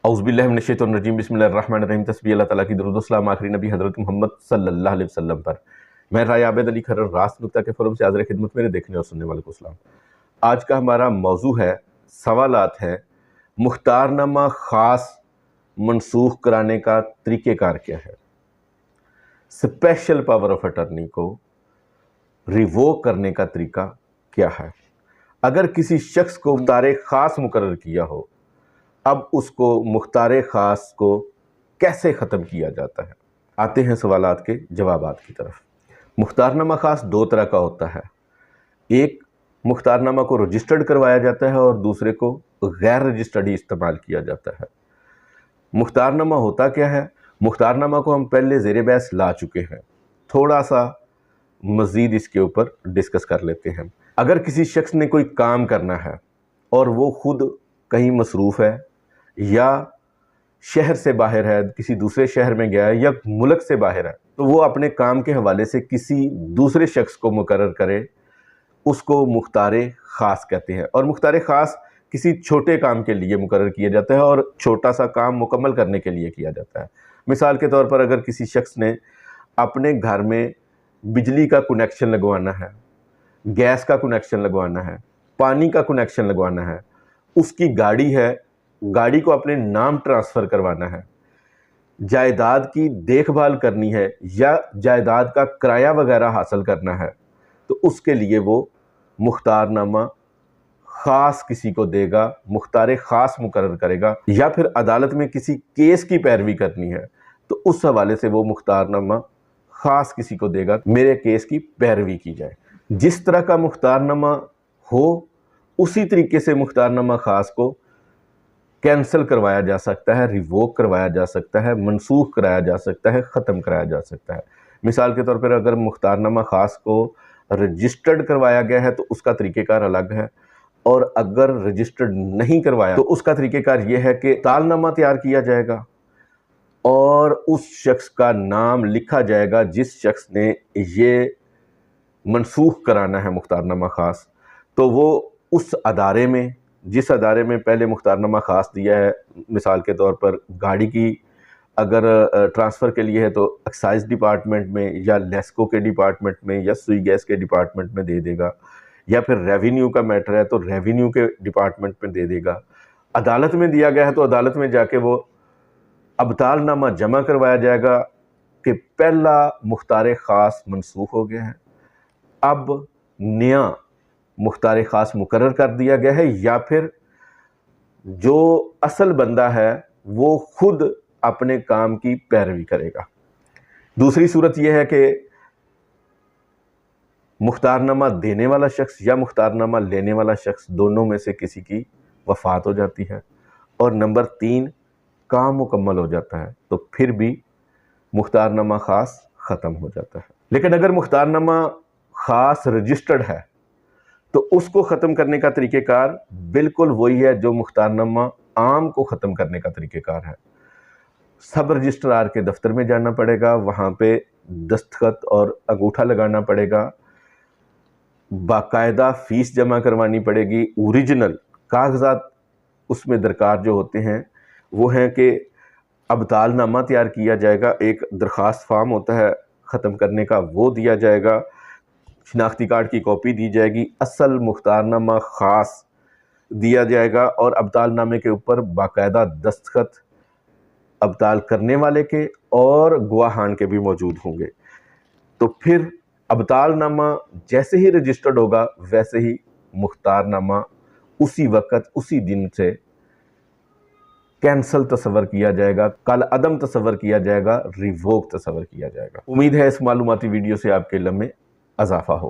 औज़ुबिल्लाहिमिनश्शैतानिर्रजीम बिस्मिल्लाहिर्रहमानिर्रहीम। तस्बीह अल्लाह ताला की दरूद व सलाम आखिरी नबी हज़रत मोहम्मद सल्लल्लाहु अलैहि वसल्लम पर। मैं राय आबिद अली खरर रास्त नुक्ता के फोरम से हाज़िर खिदमत मेरे देखने और सुनने वालों को सलाम। आज का हमारा मौजू है, सवालात है, मुख्तारनामा ख़ास मनसूख कराने का तरीक़ेकार क्या है। स्पेशल पावर ऑफ अटर्नी को रिवोक करने का तरीका क्या है। अगर किसी शख्स को मुख्तार ख़ास मुकर्रर किया हो, अब उसको मुख्तार ख़ास को कैसे ख़त्म किया जाता है। आते हैं सवालात के जवाबात की तरफ। मुख्तारनामा ख़ास दो तरह का होता है। एक मुख्तारनामा को रजिस्टर्ड करवाया जाता है और दूसरे को गैर रजिस्टर्ड ही इस्तेमाल किया जाता है। मुख्तारनामा होता क्या है? मुख्तारनामा को हम पहले ज़ेरे बहस ला चुके हैं, थोड़ा सा मज़ीद इसके ऊपर डिस्कस कर लेते हैं। अगर किसी शख्स ने कोई काम करना है और वो ख़ुद कहीं मसरूफ़ है या शहर से बाहर है, किसी दूसरे शहर में गया है या मुल्क से बाहर है, तो वो अपने काम के हवाले से किसी दूसरे शख्स को मुकर्रर करे, उसको मुख्तार ख़ास कहते हैं। और मुख्तार ख़ास किसी छोटे काम के लिए मुकर्रर किया जाता है और छोटा सा काम मुकम्मल करने के लिए किया जाता है। मिसाल के तौर पर अगर किसी शख्स ने अपने घर में बिजली का कनेक्शन लगवाना है, गैस का कनेक्शन लगवाना है, पानी का कनेक्शन लगवाना है, उसकी गाड़ी है, गाड़ी को अपने नाम ट्रांसफ़र करवाना है, जायदाद की देखभाल करनी है या जायदाद का किराया वगैरह हासिल करना है, तो उसके लिए वो मुख्तारनामा ख़ास किसी को देगा, मुख्तार ख़ास मुकर्रर करेगा। या फिर अदालत में किसी केस की पैरवी करनी है तो उस हवाले से वो मुख्तारनामा ख़ास किसी को देगा, मेरे केस की पैरवी की जाए। जिस तरह का मुख्तारनामा हो उसी तरीके से मुख्तारनामा ख़ास को कैंसिल करवाया जा सकता है, रिवोक करवाया जा सकता है, मनसूख कराया जा सकता है, ख़त्म कराया जा सकता है। मिसाल के तौर पर अगर मुख्तारनामा ख़ास को रजिस्टर्ड करवाया गया है तो उसका तरीक़ेकार अलग है, और अगर रजिस्टर्ड नहीं करवाया तो उसका तरीक़ेकार ये है कि तालनामा तैयार किया जाएगा और उस शख्स का नाम लिखा जाएगा जिस शख्स ने ये मनसूख कराना है मुख्तारनामा ख़ास। तो वो उस अदारे में, जिस अदारे में पहले मुख्तारनामा ख़ास दिया है, मिसाल के तौर पर गाड़ी की अगर ट्रांसफ़र के लिए है तो एक्साइज़ डिपार्टमेंट में या लेस्को के डिपार्टमेंट में या सुई गैस के डिपार्टमेंट में दे देगा, या फिर रेवेन्यू का मैटर है तो रेवेन्यू के डिपार्टमेंट में दे देगा। अदालत में दिया गया है तो अदालत में जाके वो अबतालनामा जमा करवाया जाएगा कि पहला मुख्तार ख़ास मनसूख हो गया है, अब नया मुख्तार ख़ास मुकर्रर कर दिया गया है, या फिर जो असल बंदा है वो ख़ुद अपने काम की पैरवी करेगा। दूसरी सूरत यह है कि मुख्तारनामा देने वाला शख्स या मुख्तारनामा लेने वाला शख्स दोनों में से किसी की वफ़ात हो जाती है, और नंबर 3 काम मुकम्मल हो जाता है, तो फिर भी मुख्तारनामा ख़ास ख़त्म हो जाता है। लेकिन अगर मुख्तारनामा ख़ास रजिस्टर्ड है तो उसको ख़त्म करने का तरीक़ेकार बिल्कुल वही है जो मुख्तारनामा आम को ख़त्म करने का तरीक़ेकार है। सब रजिस्ट्रार के दफ्तर में जाना पड़ेगा, वहाँ पे दस्तखत और अंगूठा लगाना पड़ेगा, बाकायदा फ़ीस जमा करवानी पड़ेगी, ओरिजिनल कागज़ात उसमें दरकार जो होते हैं वो हैं कि अबतालनामा तैयार किया जाएगा, एक दरख्वास्त फार्म होता है ख़त्म करने का वो दिया जाएगा, शनाख्ती कार्ड की कॉपी दी जाएगी, असल मुख्तारनामा ख़ास दिया जाएगा और अबतालनामे के ऊपर बाकायदा दस्तखत अबताल करने वाले के और गवाहान के भी मौजूद होंगे। तो फिर अबतालनामा जैसे ही रजिस्टर्ड होगा वैसे ही मुख्तारनामा उसी वक़्त उसी दिन से कैंसल तस्वर किया जाएगा, कल अदम तस्वर किया जाएगा, रिवोक तस्वर किया जाएगा। उम्मीद है इस मालूमाती वीडियो से आपके इल्म में इजाफा हो।